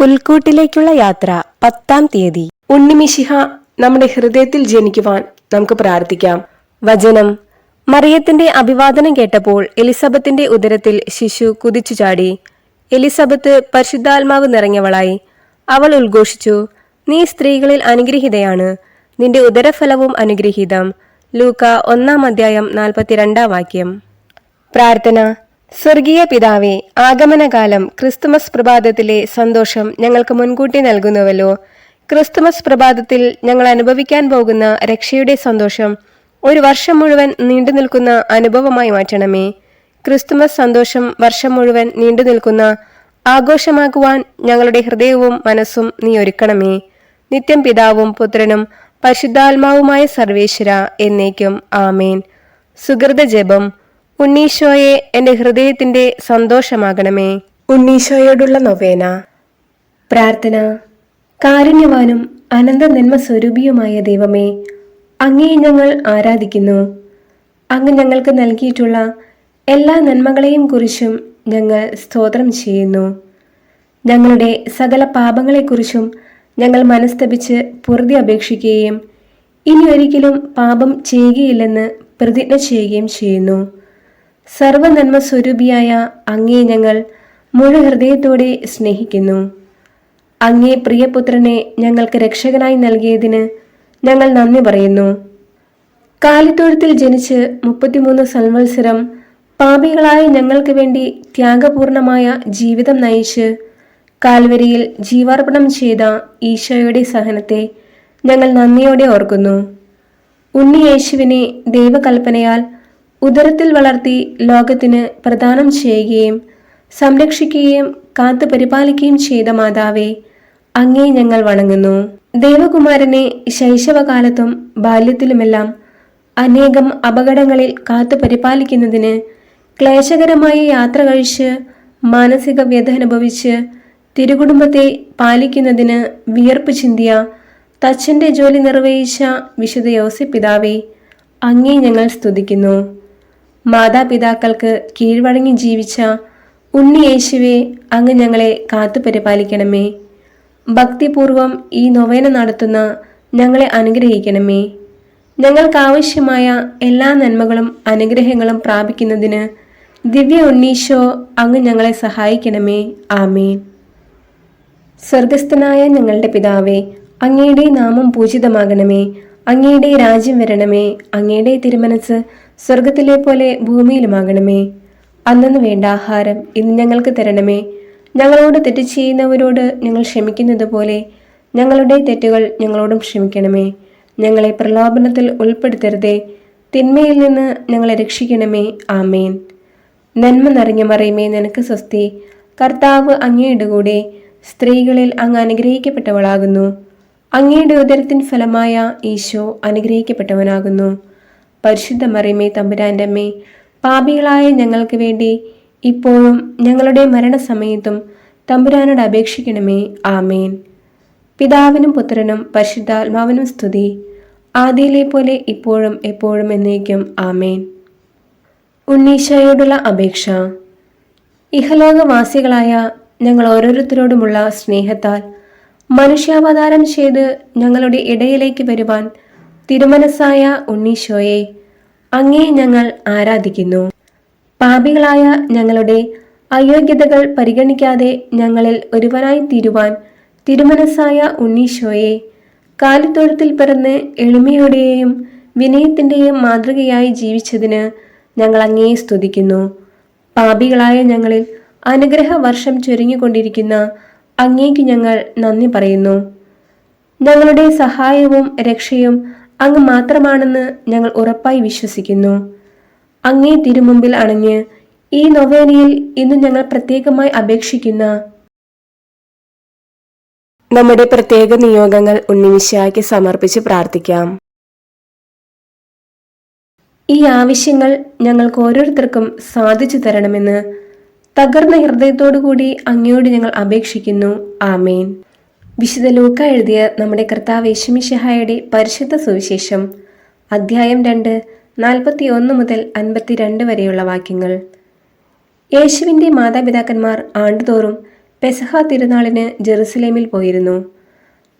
പുൽക്കൂട്ടിലേക്കുള്ള യാത്ര 10-ാം തീയതി. ഉണ്ണിമിശിഹ നമ്മുടെ ഹൃദയത്തിൽ ജനിക്കുവാൻ നമുക്ക് പ്രാർത്ഥിക്കാം. വചനം: മറിയത്തിന്റെ അഭിവാദനം കേട്ടപ്പോൾ എലിസബത്തിന്റെ ഉദരത്തിൽ ശിശു കുതിച്ചു ചാടി. എലിസബത്ത് പരിശുദ്ധാത്മാവ് നിറഞ്ഞവളായി. അവൾ ഉദ്ഘോഷിച്ചു: നീ സ്ത്രീകളിൽ അനുഗ്രഹീതയാണ്, നിന്റെ ഉദരഫലവും അനുഗ്രഹീതം. ലൂക്ക 1:42. പ്രാർത്ഥന: സ്വർഗീയ പിതാവേ, ആഗമനകാലം ക്രിസ്തുമസ് പ്രഭാതത്തിലെ സന്തോഷം ഞങ്ങൾക്ക് മുൻകൂട്ടി നൽകുന്നുവല്ലോ. ക്രിസ്തുമസ് പ്രഭാതത്തിൽ ഞങ്ങൾ അനുഭവിക്കാൻ പോകുന്ന രക്ഷയുടെ സന്തോഷം ഒരു വർഷം മുഴുവൻ നീണ്ടു നിൽക്കുന്ന അനുഭവമായി മാറ്റണമേ. ക്രിസ്തുമസ് സന്തോഷം വർഷം മുഴുവൻ നീണ്ടു നിൽക്കുന്ന ആഘോഷമാക്കുവാൻ ഞങ്ങളുടെ ഹൃദയവും മനസ്സും നീ ഒരുക്കണമേ. നിത്യം പിതാവും പുത്രനും പരിശുദ്ധാത്മാവുമായ സർവേശ്വര, എന്നേക്കും ആമേൻ. സുഹൃത ജപം: ഉണ്ണീശോയെ എന്റെ ഹൃദയത്തിന്റെ സന്തോഷമാകണമേ. ഉണ്ണീശോയോടുള്ള നൊവേന. പ്രാർത്ഥന: കാരുണ്യവാനും അനന്ത നന്മ സ്വരൂപിയുമായ ദൈവമേ, അങ്ങയെ ഞങ്ങൾ ആരാധിക്കുന്നു. അങ്ങ് ഞങ്ങൾക്ക് നൽകിയിട്ടുള്ള എല്ലാ നന്മകളെയും കുറിച്ചും ഞങ്ങൾ സ്തോത്രം ചെയ്യുന്നു. ഞങ്ങളുടെ സകല പാപങ്ങളെക്കുറിച്ചും ഞങ്ങൾ മനസ്തപിച്ച് പൊറുതി അപേക്ഷിക്കുകയും ഇനി ഒരിക്കലും പാപം ചെയ്യുകയില്ലെന്ന് പ്രതിജ്ഞ ചെയ്യുകയും ചെയ്യുന്നു. സർവനന്മ സ്വരൂപിയായ അങ്ങയെ ഞങ്ങൾ മുഴു ഹൃദയത്തോടെ സ്നേഹിക്കുന്നു. അങ്ങേ പ്രിയപുത്രനെ ഞങ്ങൾക്ക് രക്ഷകനായി നൽകിയതിന് ഞങ്ങൾ നന്ദി പറയുന്നു. കാലിത്തൊഴുത്തിൽ ജനിച്ച് 33 സംവത്സരം പാപികളായ ഞങ്ങൾക്ക് വേണ്ടി ത്യാഗപൂർണമായ ജീവിതം നയിച്ച് കാൽവരിയിൽ ജീവാർപ്പണം ചെയ്ത ഈശോയുടെ സഹനത്തെ ഞങ്ങൾ നന്ദിയോടെ ഓർക്കുന്നു. ഉണ്ണി യേശുവിനെ ദൈവകൽപ്പനയാൽ ഉദരത്തിൽ വളർത്തി ലോകത്തിന് പ്രദാനം ചെയ്യുകയും സംരക്ഷിക്കുകയും കാത്തു പരിപാലിക്കുകയും ചെയ്ത മാതാവേ, അങ്ങേ ഞങ്ങൾ വണങ്ങുന്നു. ദേവകുമാരനെ ശൈശവകാലത്തും ബാല്യത്തിലുമെല്ലാം അനേകം അപകടങ്ങളിൽ കാത്തു പരിപാലിക്കുന്നതിന് ക്ലേശകരമായ യാത്ര കഴിച്ച് മാനസിക വ്യഥ അനുഭവിച്ച് തിരുകുടുംബത്തെ പാലിക്കുന്നതിന് വിയർപ്പ് ചിന്തിയ തച്ചന്റെ ജോലി നിർവഹിച്ച വിശുദ്ധ യോസേപ്പ് പിതാവേ, അങ്ങേ ഞങ്ങൾ സ്തുതിക്കുന്നു. മാതാപിതാക്കൾക്ക് കീഴ്വഴങ്ങി ജീവിച്ച ഉണ്ണി യേശുവെ, അങ്ങ് ഞങ്ങളെ കാത്തു പരിപാലിക്കണമേ. ഭക്തിപൂർവം ഈ നൊവേന നടത്തുന്ന ഞങ്ങളെ അനുഗ്രഹിക്കണമേ. ഞങ്ങൾക്കാവശ്യമായ എല്ലാ നന്മകളും അനുഗ്രഹങ്ങളും പ്രാപിക്കുന്നതിന് ദിവ്യ ഉണ്ണീശോ അങ്ങ് ഞങ്ങളെ സഹായിക്കണമേ. ആമേൻ. സ്വർഗസ്ഥനായ ഞങ്ങളുടെ പിതാവേ, അങ്ങയുടെ നാമം പൂജിതമാകണമേ. അങ്ങയുടെ രാജ്യം വരണമേ. അങ്ങയുടെ തിരുമനസ് സ്വർഗത്തിലെ പോലെ ഭൂമിയിലുമാകണമേ. അന്നന്ന് വേണ്ട ആഹാരം ഇന്ന് ഞങ്ങൾക്ക് തരണമേ. ഞങ്ങളോട് തെറ്റ് ചെയ്യുന്നവരോട് ഞങ്ങൾ ക്ഷമിക്കുന്നത് പോലെ ഞങ്ങളുടെ തെറ്റുകൾ ഞങ്ങളോടും ക്ഷമിക്കണമേ. ഞങ്ങളെ പ്രലോഭനത്തിൽ ഉൾപ്പെടുത്തരുതേ, തിന്മയിൽ നിന്ന് ഞങ്ങളെ രക്ഷിക്കണമേ. ആമേൻ. നന്മ നിറഞ്ഞ മറിയമേ, നിനക്ക് സ്വസ്തി. കർത്താവ് അങ്ങയുടെ കൂടെ സ്ത്രീകളിൽ അങ്ങ് അനുഗ്രഹിക്കപ്പെട്ടവളാകുന്നു. അങ്ങയുടെ ഉദരത്തിൻ ഫലമായ ഈശോ അനുഗ്രഹിക്കപ്പെട്ടവനാകുന്നു. പരിശുദ്ധ മറിയമേ, തമ്പുരാന്റെ അമ്മേ, പാപികളായ ഞങ്ങൾക്ക് വേണ്ടി ഇപ്പോഴും ഞങ്ങളുടെ മരണസമയത്തും തമ്പുരാനോട് അപേക്ഷിക്കണമേ. ആമേൻ. പിതാവിനും പുത്രനും പരിശുദ്ധാത്മാവിനും സ്തുതി, ആദിയിലെ പോലെ ഇപ്പോഴും എപ്പോഴും എന്നേക്കും. ആമേൻ. ഉണ്ണീശോയോടുള്ള അപേക്ഷ. ഇഹലോകവാസികളായ ഞങ്ങൾ ഓരോരുത്തരോടുമുള്ള സ്നേഹത്താൽ മനുഷ്യാവതാരം ചെയ്ത് ഞങ്ങളുടെ ഇടയിലേക്ക് വരുവാൻ തിരുമനസ്സായ ഉണ്ണീശോയെ, അങ്ങേ ഞങ്ങൾ ആരാധിക്കുന്നു. പാപികളായ ഞങ്ങളുടെ അയോഗ്യതകൾ പരിഗണിക്കാതെ ഞങ്ങളിൽ ഒരുവനായി തീരുവാൻ തിരുമനസ്സായ ഉണ്ണീശോയെ, കാലിത്തൊഴുത്തിൽ പിറന്ന് എളിമയോടെയും വിനയത്തിൻ്റെയും മാതൃകയായി ജീവിച്ചതിന് ഞങ്ങൾ അങ്ങയെ സ്തുതിക്കുന്നു. പാപികളായ ഞങ്ങളിൽ അനുഗ്രഹ വർഷം ചൊരിഞ്ഞുകൊണ്ടിരിക്കുന്ന അങ്ങേക്ക് ഞങ്ങൾ നന്ദി പറയുന്നു. ഞങ്ങളുടെ സഹായവും രക്ഷയും അങ്ങ് മാത്രമാണെന്ന് ഞങ്ങൾ ഉറപ്പായി വിശ്വസിക്കുന്നു. അങ്ങേ തിരുമുമ്പിൽ അണഞ്ഞ് ഈ നൊവേനയിൽ ഇന്ന് ഞങ്ങൾ പ്രത്യേകമായി അപേക്ഷിക്കുന്ന നമ്മുടെ പ്രത്യേക നിയോഗങ്ങൾ ഉണ്ണിമിശിഹായ്ക്ക് സമർപ്പിച്ച് പ്രാർത്ഥിക്കാം. ഈ ആവശ്യങ്ങൾ ഞങ്ങൾക്ക് ഓരോരുത്തർക്കും സാധിച്ചു തരണമെന്ന് തകർന്ന ഹൃദയത്തോടുകൂടി അങ്ങയോട് ഞങ്ങൾ അപേക്ഷിക്കുന്നു. ആമേൻ. വിശുദ്ധ ലൂക്ക എഴുതിയ നമ്മുടെ കർത്താവ് യേശുമിശിഹായുടെ പരിശുദ്ധ സുവിശേഷം, അധ്യായം 2, 41 മുതൽ 52 വരെയുള്ള വാക്യങ്ങൾ. യേശുവിൻ്റെ മാതാപിതാക്കന്മാർ ആണ്ടുതോറും പെസഹ തിരുനാളിന് ജെറുസലേമിൽ പോയിരുന്നു.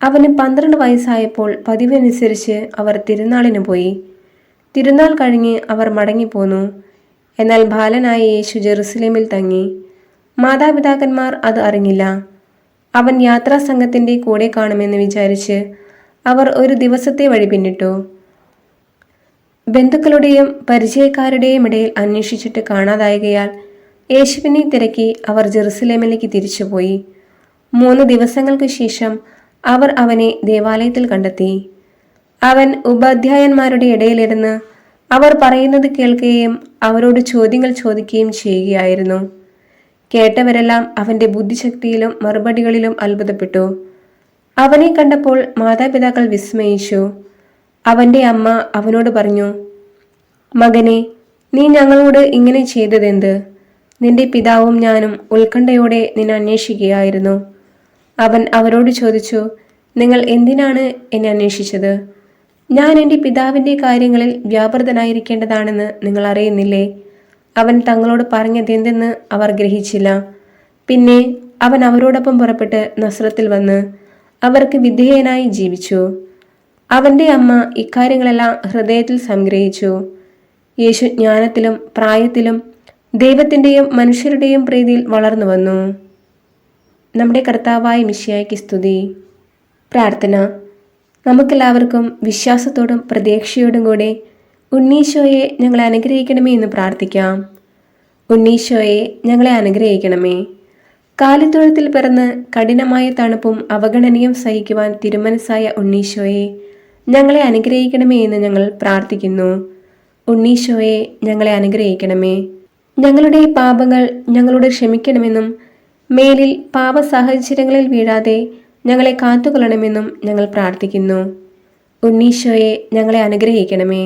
അവന് 12 വയസ്സായപ്പോൾ പതിവനുസരിച്ച് അവർ തിരുനാളിന് പോയി. തിരുനാൾ കഴിഞ്ഞ് അവർ മടങ്ങിപ്പോന്നു. എന്നാൽ ബാലനായ യേശു ജെറുസലേമിൽ തങ്ങി. മാതാപിതാക്കന്മാർ അത് അറിഞ്ഞില്ല. അവൻ യാത്രാസംഘത്തിന്റെ കൂടെ കാണുമെന്ന് വിചാരിച്ച് അവർ ഒരു ദിവസത്തെ വഴി പിന്നിട്ടു. ബന്ധുക്കളുടെയും പരിചയക്കാരുടെയും ഇടയിൽ അന്വേഷിച്ചിട്ട് കാണാതായകയാൽ യേശുവിനെ തിരക്കി അവർ ജെറുസലേമിലേക്ക് തിരിച്ചുപോയി. 3 ദിവസങ്ങൾക്ക് ശേഷം അവർ അവനെ ദേവാലയത്തിൽ കണ്ടെത്തി. അവൻ ഉപാധ്യായന്മാരുടെ ഇടയിലിരുന്ന് അവർ പറയുന്നത് കേൾക്കുകയും അവരോട് ചോദ്യങ്ങൾ ചോദിക്കുകയും ചെയ്യുകയായിരുന്നു. കേട്ടവരെല്ലാം അവന്റെ ബുദ്ധിശക്തിയിലും മറുപടികളിലും അത്ഭുതപ്പെട്ടു. അവനെ കണ്ടപ്പോൾ മാതാപിതാക്കൾ വിസ്മയിച്ചു. അവന്റെ അമ്മ അവനോട് പറഞ്ഞു, "മകനെ, നീ ഞങ്ങളോട് ഇങ്ങനെ ചെയ്തതെന്ത്? നിന്റെ പിതാവും ഞാനും ഉത്കണ്ഠയോടെ നിന്നെ അന്വേഷിക്കുകയായിരുന്നു." അവൻ അവരോട് ചോദിച്ചു, "നിങ്ങൾ എന്തിനാണ് എന്നെ അന്വേഷിച്ചത്? ഞാൻ എൻ്റെ പിതാവിൻ്റെ കാര്യങ്ങളിൽ വ്യാപൃതനായിരിക്കേണ്ടതാണെന്ന് നിങ്ങൾ അറിയുന്നില്ലേ?" അവൻ തങ്ങളോട് പറഞ്ഞതെന്തെന്ന് അവർ ഗ്രഹിച്ചില്ല. പിന്നെ അവൻ അവരോടൊപ്പം പുറപ്പെട്ട് നസ്രത്തിൽ വന്ന് അവർക്ക് വിധേയനായി ജീവിച്ചു. അവന്റെ അമ്മ ഇക്കാര്യങ്ങളെല്ലാം ഹൃദയത്തിൽ സംഗ്രഹിച്ചു. യേശു ജ്ഞാനത്തിലും പ്രായത്തിലും ദൈവത്തിൻ്റെയും മനുഷ്യരുടെയും പ്രീതിയിൽ വളർന്നു വന്നു. നമ്മുടെ കർത്താവായ മിശിഹായ്ക്ക് സ്തുതി. പ്രാർത്ഥന. നമുക്കെല്ലാവർക്കും വിശ്വാസത്തോടും പ്രതീക്ഷയോടും കൂടെ ഉണ്ണീശോയെ ഞങ്ങളെ അനുഗ്രഹിക്കണമേ എന്ന് പ്രാർത്ഥിക്കാം. ഉണ്ണീശോയെ ഞങ്ങളെ അനുഗ്രഹിക്കണമേ. കാലിത്തൊഴുത്തിൽ പിറന്ന് കഠിനമായ തണുപ്പും അവഗണനയും സഹിക്കുവാൻ തിരുമനസ്സായ ഉണ്ണീശോയെ ഞങ്ങളെ അനുഗ്രഹിക്കണമേ എന്ന് ഞങ്ങൾ പ്രാർത്ഥിക്കുന്നു. ഉണ്ണീശോയെ ഞങ്ങളെ അനുഗ്രഹിക്കണമേ. ഞങ്ങളുടെ പാപങ്ങൾ ഞങ്ങളോട് ക്ഷമിക്കണമെന്നും മേലിൽ പാപ സാഹചര്യങ്ങളിൽ വീഴാതെ ഞങ്ങളെ കാത്തുകൊള്ളണമെന്നും ഞങ്ങൾ പ്രാർത്ഥിക്കുന്നു. ഉണ്ണീശോയെ ഞങ്ങളെ അനുഗ്രഹിക്കണമേ.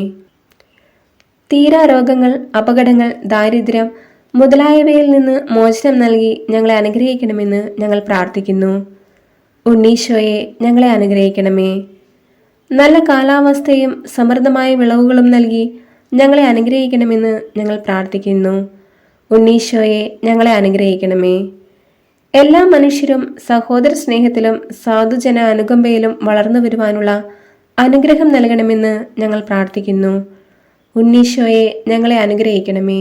തീരാ രോഗങ്ങൾ, അപകടങ്ങൾ, ദാരിദ്ര്യം മുതലായവയിൽ നിന്ന് മോചനം നൽകി ഞങ്ങളെ അനുഗ്രഹിക്കണമെന്ന് ഞങ്ങൾ പ്രാർത്ഥിക്കുന്നു. ഉണ്ണീശോയെ ഞങ്ങളെ അനുഗ്രഹിക്കണമേ. നല്ല കാലാവസ്ഥയും സമൃദ്ധമായ വിളവുകളും നൽകി ഞങ്ങളെ അനുഗ്രഹിക്കണമെന്ന് ഞങ്ങൾ പ്രാർത്ഥിക്കുന്നു. ഉണ്ണീശോയെ ഞങ്ങളെ അനുഗ്രഹിക്കണമേ. എല്ലാ മനുഷ്യരും സഹോദര സ്നേഹത്തിലും സാധുജന അനുകമ്പയിലും വളർന്നു വരുവാനുള്ള അനുഗ്രഹം നൽകണമെന്ന് ഞങ്ങൾ പ്രാർത്ഥിക്കുന്നു. ഉണ്ണീശോയെ ഞങ്ങളെ അനുഗ്രഹിക്കണമേ.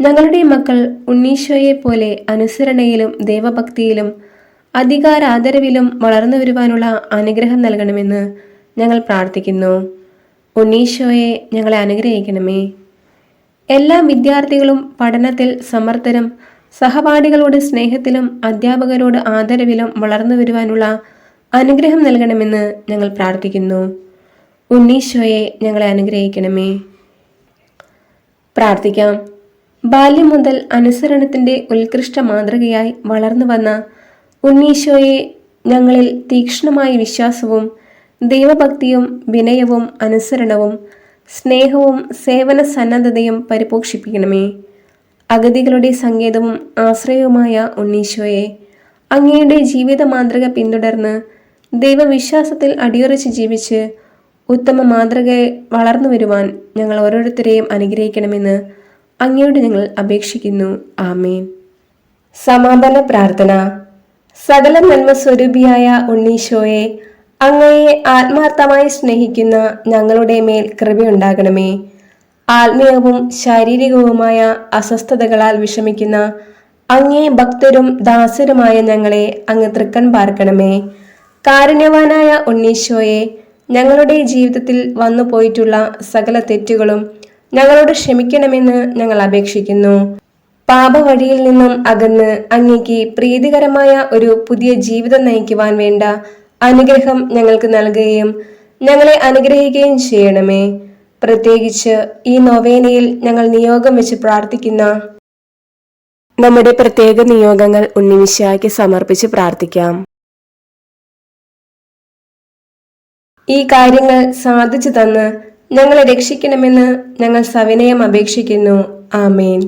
ഞങ്ങളുടെ മക്കൾ ഉണ്ണീശോയെ പോലെ അനുസരണയിലും ദൈവഭക്തിയിലും അധികാരാദരവിലും വളർന്നു വരുവാനുള്ള അനുഗ്രഹം നൽകണമെന്ന് ഞങ്ങൾ പ്രാർത്ഥിക്കുന്നു. ഉണ്ണീശോയെ ഞങ്ങളെ അനുഗ്രഹിക്കണമേ. എല്ലാ വിദ്യാർത്ഥികളും പഠനത്തിൽ സമർത്ഥരും സഹപാഠികളോട് സ്നേഹത്തിലും അധ്യാപകരോട് ആദരവിലും വളർന്നു വരുവാനുള്ള അനുഗ്രഹം നൽകണമെന്ന് ഞങ്ങൾ പ്രാർത്ഥിക്കുന്നു. ഉണ്ണീശോയെ ഞങ്ങളെ അനുഗ്രഹിക്കണമേ. പ്രാർത്ഥിക്കാം. ബാല്യം മുതൽ അനുസരണത്തിന്റെ ഉത്കൃഷ്ട മാതൃകയായി വളർന്നു വന്ന ഉണ്ണീശോയെ ഞങ്ങളിൽ തീക്ഷ്ണമായ വിശ്വാസവും ദൈവഭക്തിയും വിനയവും അനുസരണവും സ്നേഹവും സേവന സന്നദ്ധതയും പരിപോഷിപ്പിക്കണമേ. അഗതികളുടെ സങ്കേതവും ആശ്രയവുമായ ഉണ്ണീശോയെ അങ്ങയുടെ ജീവിത മാതൃക പിന്തുടർന്ന് ദൈവവിശ്വാസത്തിൽ അടിയുറച്ച് ജീവിച്ച് ഉത്തമ മാതൃകയെ വളർന്നു വരുവാൻ ഞങ്ങൾ ഓരോരുത്തരെയും അനുഗ്രഹിക്കണമെന്ന് അങ്ങയോട് ഞങ്ങൾ അപേക്ഷിക്കുന്നു. ആമേൻ. സമാപന പ്രാർത്ഥന. സകല നന്മ സ്വരൂപിയായ ഉണ്ണീശോയെ, അങ്ങയെ ആത്മാർത്ഥമായി സ്നേഹിക്കുന്ന ഞങ്ങളുടെ മേൽ കൃപയുണ്ടാകണമേ. ആത്മീയവും ശാരീരികവുമായ അസ്വസ്ഥതകളാൽ വിഷമിക്കുന്ന അങ്ങേ ഭക്തരും ദാസരുമായ ഞങ്ങളെ അങ്ങ് തൃക്കൺ പാർക്കണമേ. കാരുണ്യവാനായ ഉണ്ണീശോയെ, ഞങ്ങളുടെ ജീവിതത്തിൽ വന്നു പോയിട്ടുള്ള സകല തെറ്റുകളും ഞങ്ങളോട് ക്ഷമിക്കണമെന്ന് ഞങ്ങൾ അപേക്ഷിക്കുന്നു. പാപവഴിയിൽ നിന്നും അകന്ന് അങ്ങേക്ക് പ്രീതികരമായ ഒരു പുതിയ ജീവിതം നയിക്കുവാൻ വേണ്ട അനുഗ്രഹം ഞങ്ങൾക്ക് നൽകുകയും ഞങ്ങളെ അനുഗ്രഹിക്കുകയും ചെയ്യണമേ. പ്രത്യേകിച്ച് ഈ നൊവേനയിൽ ഞങ്ങൾ നിയോഗം വെച്ച് പ്രാർത്ഥിക്കുന്ന നമ്മുടെ പ്രത്യേക നിയോഗങ്ങൾ ഉണ്ണിമിശിഹായ്ക്ക് സമർപ്പിച്ച് പ്രാർത്ഥിക്കാം. ഈ കാര്യങ്ങൾ സാധിച്ചു തന്ന് ഞങ്ങളെ രക്ഷിക്കണമെന്ന് ഞങ്ങൾ സവിനയം അപേക്ഷിക്കുന്നു. ആമേൻ.